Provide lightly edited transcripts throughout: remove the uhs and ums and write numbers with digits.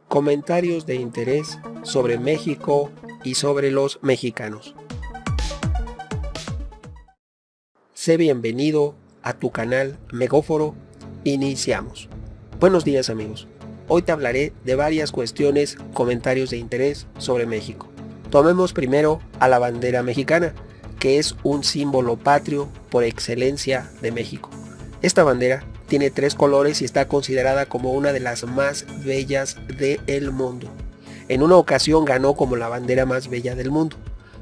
Comentarios de interés sobre México y sobre los mexicanos. Sé bienvenido a tu canal Megóforo. Iniciamos. Buenos días amigos. Hoy te hablaré de varias cuestiones, comentarios de interés sobre México. Tomemos primero a la bandera mexicana, que es un símbolo patrio por excelencia de México. Esta bandera tiene 3 colores y está considerada como una de las más bellas del mundo. En una ocasión ganó como la bandera más bella del mundo,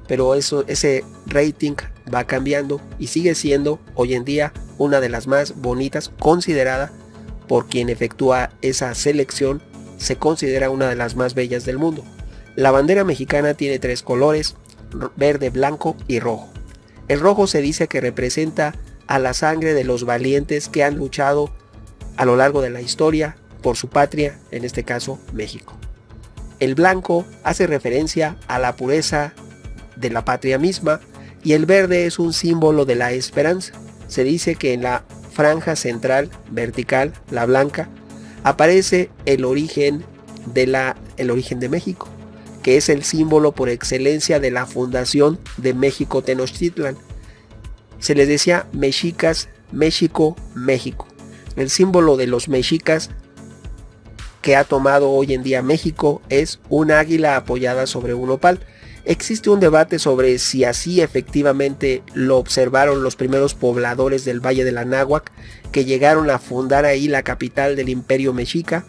pero ese rating va cambiando y sigue siendo hoy en día una de las más bonitas, considerada por quien efectúa esa selección, se considera una de las más bellas del mundo. La bandera mexicana tiene 3 colores, verde, blanco y rojo. El rojo se dice que representa a la sangre de los valientes que han luchado a lo largo de la historia por su patria, en este caso México. El blanco hace referencia a la pureza de la patria misma y el verde es un símbolo de la esperanza. Se dice que en la franja central vertical, la blanca, aparece el origen de México, que es el símbolo por excelencia de la fundación de México Tenochtitlan. Se les decía mexicas, México, México. El símbolo de los mexicas que ha tomado hoy en día México es un águila apoyada sobre un opal. Existe un debate sobre si así efectivamente lo observaron los primeros pobladores del Valle del Anáhuac, que llegaron a fundar ahí la capital del Imperio Mexica,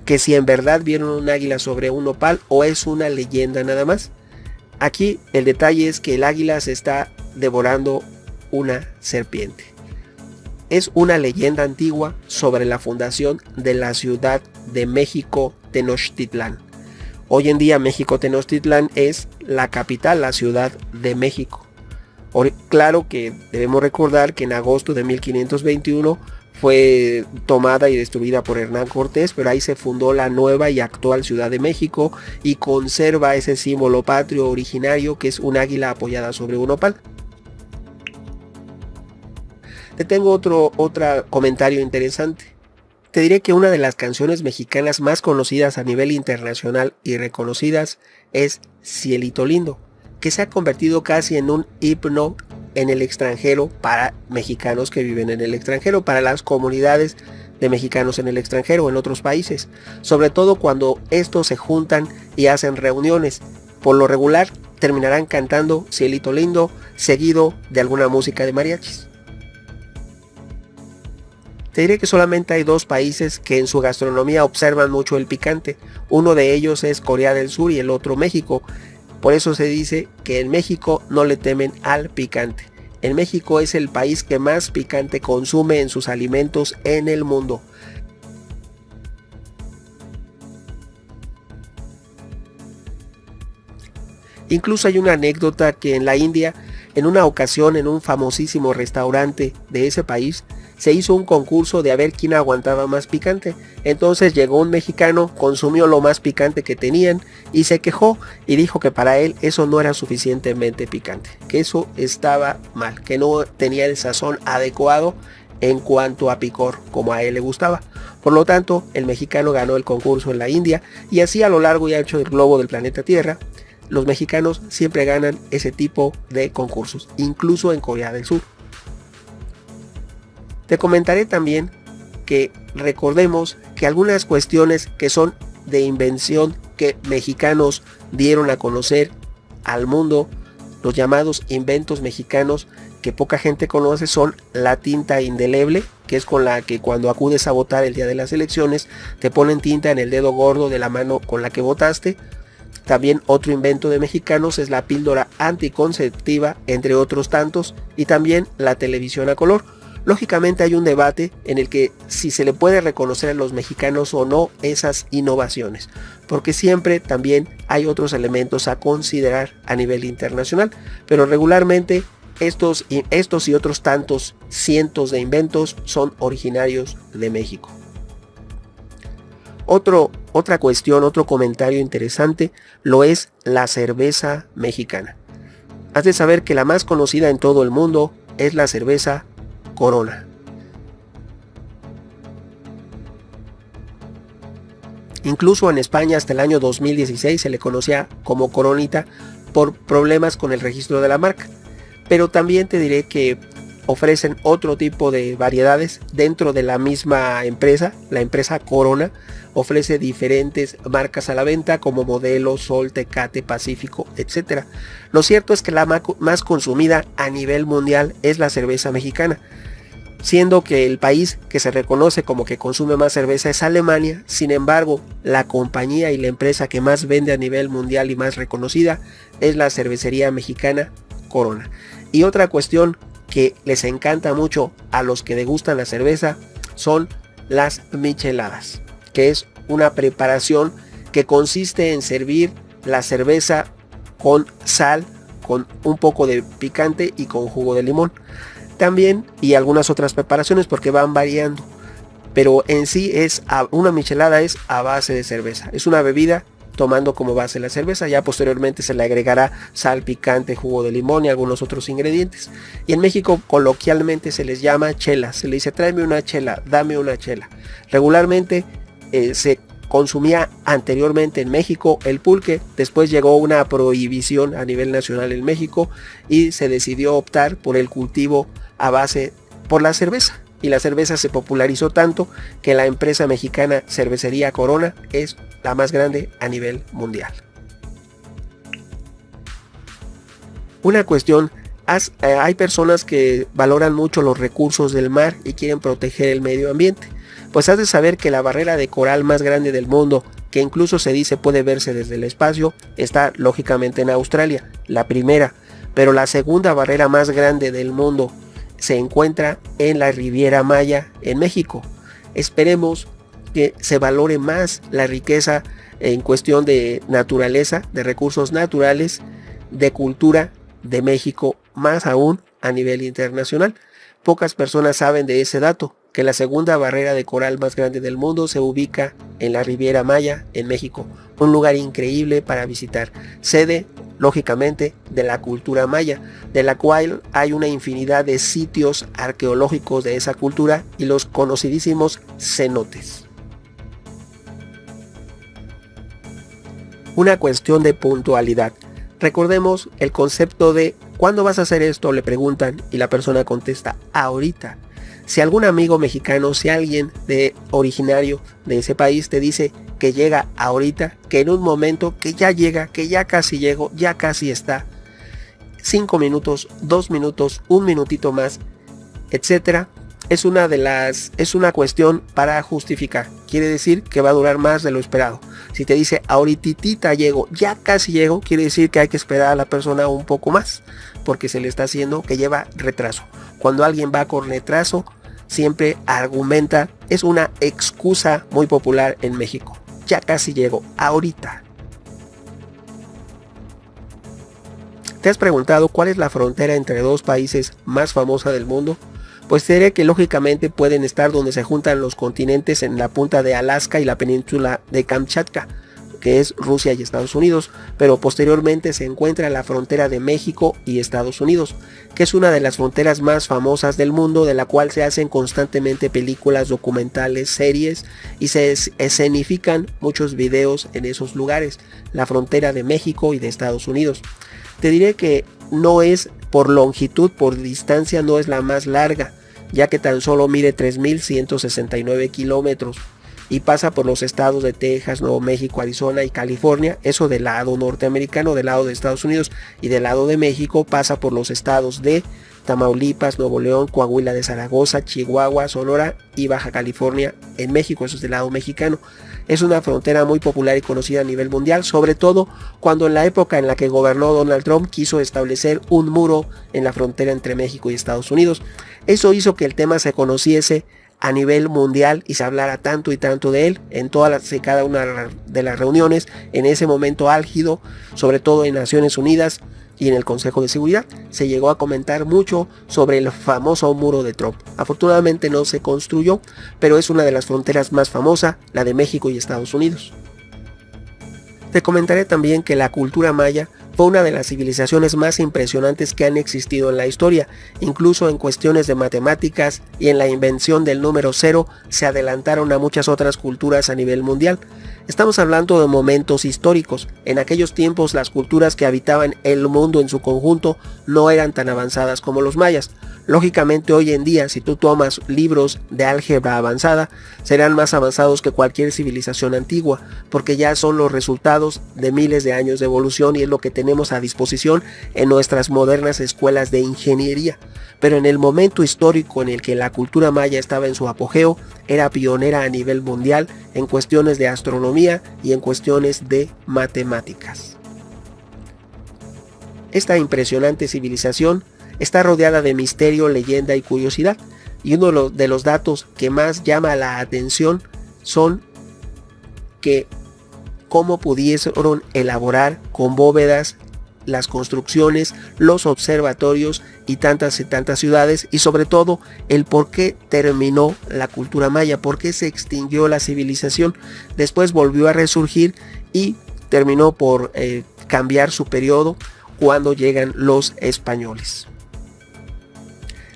que si en verdad vieron un águila sobre un opal o es una leyenda nada más. Aquí el detalle es que el águila se está devorando una serpiente. Es una leyenda antigua sobre la fundación de la ciudad de México Tenochtitlán. Hoy en día México Tenochtitlán es la capital, la ciudad de México. Claro que debemos recordar que en agosto de 1521 fue tomada y destruida por Hernán Cortés, pero ahí se fundó la nueva y actual Ciudad de México y conserva ese símbolo patrio originario que es un águila apoyada sobre un opal. Te tengo otro comentario interesante. Te diré que una de las canciones mexicanas más conocidas a nivel internacional y reconocidas es Cielito Lindo, que se ha convertido casi en un himno en el extranjero para mexicanos que viven en el extranjero, para las comunidades de mexicanos en el extranjero, en otros países, sobre todo cuando estos se juntan y hacen reuniones. Por lo regular terminarán cantando Cielito Lindo seguido de alguna música de mariachis. Te diré que solamente hay 2 países que en su gastronomía observan mucho el picante. Uno de ellos es Corea del Sur y el otro México. Por eso se dice que en México no le temen al picante. En México es el país que más picante consume en sus alimentos en el mundo. Incluso hay una anécdota que en la India, en una ocasión en un famosísimo restaurante de ese país, se hizo un concurso de a ver quién aguantaba más picante. Entonces llegó un mexicano, consumió lo más picante que tenían y se quejó y dijo que para él eso no era suficientemente picante, que eso estaba mal, que no tenía el sazón adecuado en cuanto a picor como a él le gustaba. Por lo tanto, el mexicano ganó el concurso en la India y así a lo largo y ancho del globo del planeta Tierra, los mexicanos siempre ganan ese tipo de concursos, incluso en Corea del Sur. Te comentaré también que recordemos que algunas cuestiones que son de invención que mexicanos dieron a conocer al mundo, los llamados inventos mexicanos que poca gente conoce, son la tinta indeleble, que es con la que cuando acudes a votar el día de las elecciones te ponen tinta en el dedo gordo de la mano con la que votaste. También otro invento de mexicanos es la píldora anticonceptiva, entre otros tantos, y también la televisión a color. Lógicamente hay un debate en el que si se le puede reconocer a los mexicanos o no esas innovaciones, porque siempre también hay otros elementos a considerar a nivel internacional, pero regularmente estos y otros tantos cientos de inventos son originarios de México. Otra cuestión, otro comentario interesante lo es la cerveza mexicana. Has de saber que la más conocida en todo el mundo es la cerveza Corona. Incluso en España hasta el año 2016 se le conocía como Coronita por problemas con el registro de la marca. Pero también te diré que ofrecen otro tipo de variedades dentro de la misma empresa. La empresa Corona ofrece diferentes marcas a la venta como Modelo, Sol, Tecate, Pacífico, etc. Lo cierto es que la más consumida a nivel mundial es la cerveza mexicana, siendo que el país que se reconoce como que consume más cerveza es Alemania. Sin embargo, la compañía y la empresa que más vende a nivel mundial y más reconocida es la cervecería mexicana Corona. Y otra cuestión que les encanta mucho a los que degustan la cerveza son las micheladas, que es una preparación que consiste en servir la cerveza con sal, con un poco de picante y con jugo de limón. También, y algunas otras preparaciones porque van variando, pero en sí una michelada es a base de cerveza. Es una bebida tomando como base la cerveza, ya posteriormente se le agregará sal, picante, jugo de limón y algunos otros ingredientes. Y en México coloquialmente se les llama chelas, se le dice tráeme una chela, dame una chela. Regularmente se consumía anteriormente en México el pulque, después llegó una prohibición a nivel nacional en México y se decidió optar por el cultivo a base por la cerveza. Y la cerveza se popularizó tanto que la empresa mexicana Cervecería Corona es la más grande a nivel mundial. Una cuestión, hay personas que valoran mucho los recursos del mar y quieren proteger el medio ambiente. Pues has de saber que la barrera de coral más grande del mundo, que incluso se dice puede verse desde el espacio, está lógicamente en Australia, la primera, pero la segunda barrera más grande del mundo se encuentra en la Riviera Maya en México. Esperemos que se valore más la riqueza en cuestión de naturaleza, de recursos naturales, de cultura de México, más aún a nivel internacional. Pocas personas saben de ese dato, que la segunda barrera de coral más grande del mundo se ubica en la Riviera Maya en México, un lugar increíble para visitar, sede lógicamente de la cultura maya, de la cual hay una infinidad de sitios arqueológicos de esa cultura y los conocidísimos cenotes. Una cuestión de puntualidad. Recordemos el concepto de ¿cuándo vas a hacer esto?, le preguntan y la persona contesta ahorita. Si algún amigo mexicano, si alguien originario de ese país te dice que llega ahorita, que en un momento, que ya llega, que ya casi llegó, ya casi está, 5 minutos, 2 minutos, un minutito más, etcétera, es una cuestión para justificar. Quiere decir que va a durar más de lo esperado. Si te dice ahorititita llego, ya casi llego, quiere decir que hay que esperar a la persona un poco más, porque se le está haciendo que lleva retraso. Cuando alguien va con retraso, siempre argumenta, es una excusa muy popular en México. Ya casi llego, ahorita. ¿Te has preguntado cuál es la frontera entre dos países más famosa del mundo? Pues te diré que lógicamente pueden estar donde se juntan los continentes en la punta de Alaska y la península de Kamchatka, que es Rusia y Estados Unidos, pero posteriormente se encuentra la frontera de México y Estados Unidos, que es una de las fronteras más famosas del mundo, de la cual se hacen constantemente películas, documentales, series y se escenifican muchos videos en esos lugares, la frontera de México y de Estados Unidos. Te diré que no es por longitud, por distancia no es la más larga, ya que tan solo mide 3.169 kilómetros y pasa por los estados de Texas, Nuevo México, Arizona y California, eso del lado norteamericano, del lado de Estados Unidos, y del lado de México pasa por los estados de Tamaulipas, Nuevo León, Coahuila de Zaragoza, Chihuahua, Sonora y Baja California en México, eso es del lado mexicano. Es una frontera muy popular y conocida a nivel mundial, sobre todo cuando en la época en la que gobernó Donald Trump quiso establecer un muro en la frontera entre México y Estados Unidos. Eso hizo que el tema se conociese a nivel mundial y se hablara tanto y tanto de él en todas y cada una de las reuniones, en ese momento álgido, sobre todo en Naciones Unidas y en el Consejo de Seguridad. Se llegó a comentar mucho sobre el famoso muro de Trump. Afortunadamente no se construyó, pero es una de las fronteras más famosas, la de México y Estados Unidos. Te comentaré también que la cultura maya Fue una de las civilizaciones más impresionantes que han existido en la historia, incluso en cuestiones de matemáticas y en la invención del número cero se adelantaron a muchas otras culturas a nivel mundial. Estamos hablando de momentos históricos. En aquellos tiempos las culturas que habitaban el mundo en su conjunto no eran tan avanzadas como los mayas. Lógicamente hoy en día, si tú tomas libros de álgebra avanzada, serán más avanzados que cualquier civilización antigua, porque ya son los resultados de miles de años de evolución y es lo que tenemos a disposición en nuestras modernas escuelas de ingeniería. Pero en el momento histórico en el que la cultura maya estaba en su apogeo, era pionera a nivel mundial en cuestiones de astronomía y en cuestiones de matemáticas. Esta impresionante civilización está rodeada de misterio, leyenda y curiosidad, y uno de los datos que más llama la atención son que cómo pudieron elaborar con bóvedas las construcciones, los observatorios y tantas ciudades, y sobre todo el por qué terminó la cultura maya, por qué se extinguió la civilización, después volvió a resurgir y terminó por cambiar su periodo cuando llegan los españoles.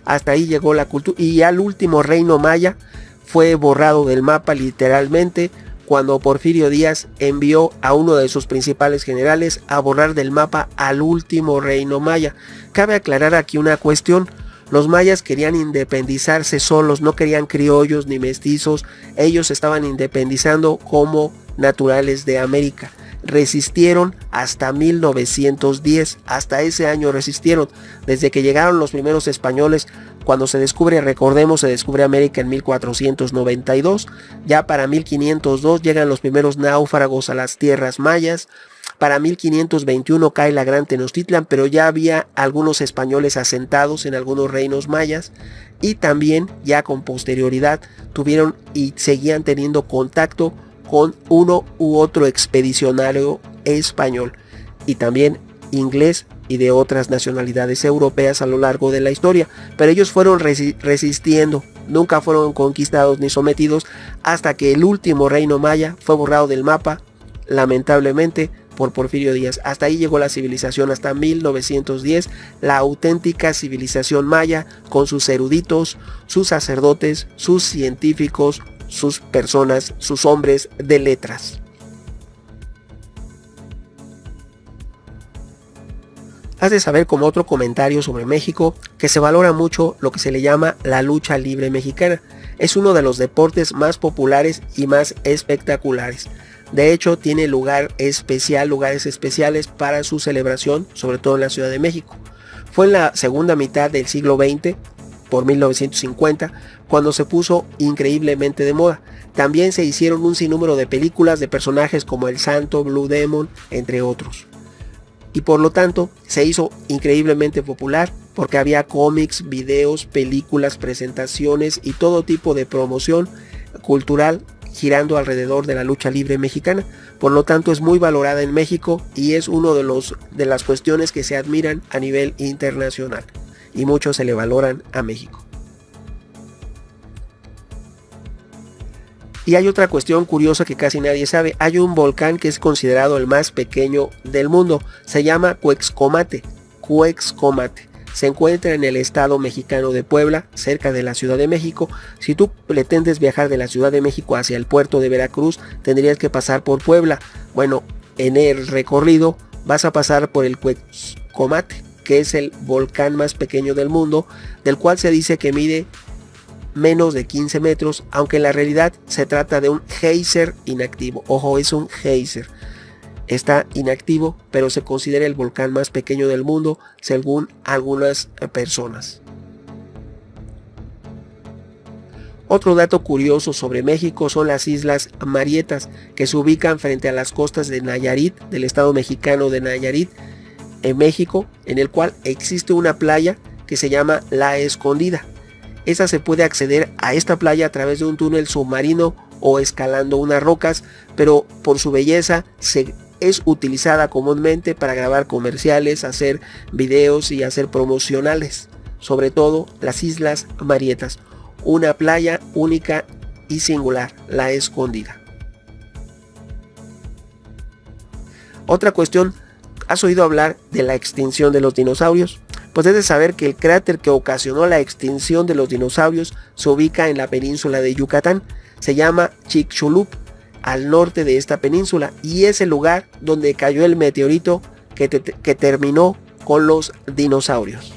Hasta ahí llegó la cultura y ya el último reino maya fue borrado del mapa literalmente cuando Porfirio Díaz envió a uno de sus principales generales a borrar del mapa al último reino maya. Cabe aclarar aquí una cuestión: los mayas querían independizarse solos, no querían criollos ni mestizos, ellos estaban independizando como naturales de América. Resistieron hasta 1910, hasta ese año resistieron, desde que llegaron los primeros españoles. Cuando se descubre, recordemos, se descubre América en 1492, ya para 1502 llegan los primeros náufragos a las tierras mayas, para 1521 cae la Gran Tenochtitlan, pero ya había algunos españoles asentados en algunos reinos mayas, y también ya con posterioridad tuvieron y seguían teniendo contacto con uno u otro expedicionario español y también inglés y de otras nacionalidades europeas a lo largo de la historia, pero ellos fueron resistiendo, nunca fueron conquistados ni sometidos hasta que el último reino maya fue borrado del mapa, lamentablemente, por Porfirio Díaz. Hasta ahí llegó la civilización, hasta 1910, la auténtica civilización maya, con sus eruditos, sus sacerdotes, sus científicos, sus personas, sus hombres de letras. Has de saber, como otro comentario sobre México, que se valora mucho lo que se le llama la lucha libre mexicana. Es uno de los deportes más populares y más espectaculares. De hecho, tiene lugares especiales para su celebración, sobre todo en la Ciudad de México. Fue en la segunda mitad del siglo XX, por 1950, cuando se puso increíblemente de moda. También se hicieron un sinnúmero de películas de personajes como El Santo, Blue Demon, entre otros. Y por lo tanto se hizo increíblemente popular porque había cómics, videos, películas, presentaciones y todo tipo de promoción cultural girando alrededor de la lucha libre mexicana. Por lo tanto es muy valorada en México y es uno de las cuestiones que se admiran a nivel internacional. Y mucho se le valoran a México. Y hay otra cuestión curiosa que casi nadie sabe. Hay un volcán que es considerado el más pequeño del mundo. Se llama Cuexcomate. Se encuentra en el estado mexicano de Puebla, cerca de la Ciudad de México. Si tú pretendes viajar de la Ciudad de México hacia el puerto de Veracruz, tendrías que pasar por Puebla. Bueno, en el recorrido vas a pasar por el Cuexcomate, que es el volcán más pequeño del mundo, del cual se dice que mide menos de 15 metros, aunque en la realidad se trata de un geyser inactivo. Ojo, es un geyser. Está inactivo, pero se considera el volcán más pequeño del mundo, según algunas personas. Otro dato curioso sobre México son las Islas Marietas, que se ubican frente a las costas de Nayarit, del estado mexicano de Nayarit, en México, en el cual existe una playa que se llama La Escondida. Esa se puede acceder a esta playa a través de un túnel submarino o escalando unas rocas, pero por su belleza es utilizada comúnmente para grabar comerciales, hacer videos y hacer promocionales. Sobre todo las Islas Marietas, una playa única y singular, La Escondida. Otra cuestión ¿Has oído hablar de la extinción de los dinosaurios? Pues debes saber que el cráter que ocasionó la extinción de los dinosaurios se ubica en la península de Yucatán. Se llama Chicxulub, al norte de esta península, y es el lugar donde cayó el meteorito que terminó con los dinosaurios.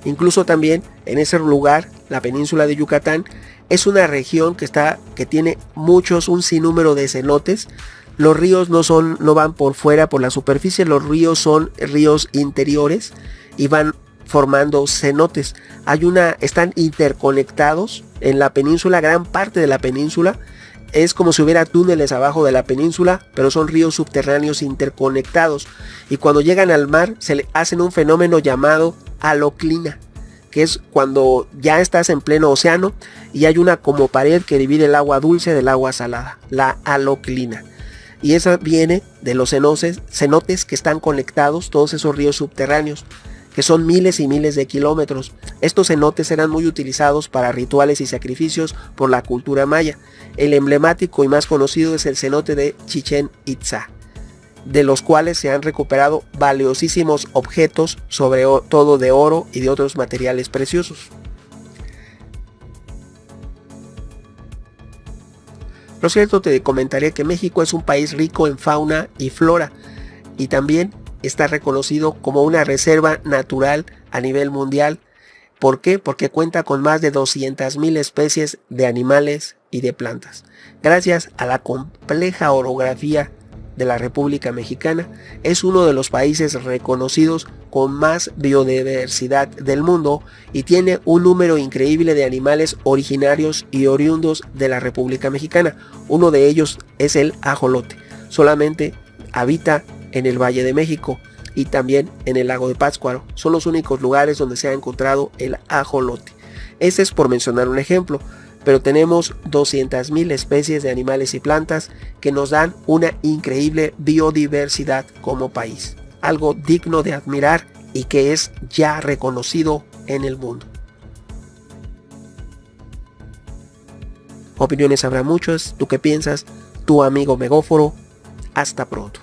Incluso también en ese lugar, la península de Yucatán, es una región que tiene un sinnúmero de cenotes. Los ríos no van por fuera, por la superficie, los ríos son ríos interiores y van formando cenotes. Están interconectados en la península, gran parte de la península. Es como si hubiera túneles abajo de la península, pero son ríos subterráneos interconectados. Y cuando llegan al mar, se le hacen un fenómeno llamado haloclina, que es cuando ya estás en pleno océano y hay una como pared que divide el agua dulce del agua salada, la haloclina. Y esa viene de los cenotes que están conectados, todos esos ríos subterráneos, que son miles y miles de kilómetros. Estos cenotes eran muy utilizados para rituales y sacrificios por la cultura maya. El emblemático y más conocido es el cenote de Chichén Itzá, de los cuales se han recuperado valiosísimos objetos, sobre todo de oro y de otros materiales preciosos. Por cierto, te comentaré que México es un país rico en fauna y flora, y también está reconocido como una reserva natural a nivel mundial. ¿Por qué? Porque cuenta con más de 200,000 especies de animales y de plantas. Gracias a la compleja orografía de la República Mexicana, es uno de los países reconocidos con más biodiversidad del mundo y tiene un número increíble de animales originarios y oriundos de la República Mexicana. Uno de ellos es el ajolote. Solamente habita en el Valle de México y también en el lago de Pátzcuaro. Son los únicos lugares donde se ha encontrado el ajolote. Ese es por mencionar un ejemplo, pero tenemos 200,000 especies de animales y plantas que nos dan una increíble biodiversidad como país. Algo digno de admirar y que es ya reconocido en el mundo. Opiniones habrá muchas. ¿Tú qué piensas? Tu amigo Megóforo. Hasta pronto.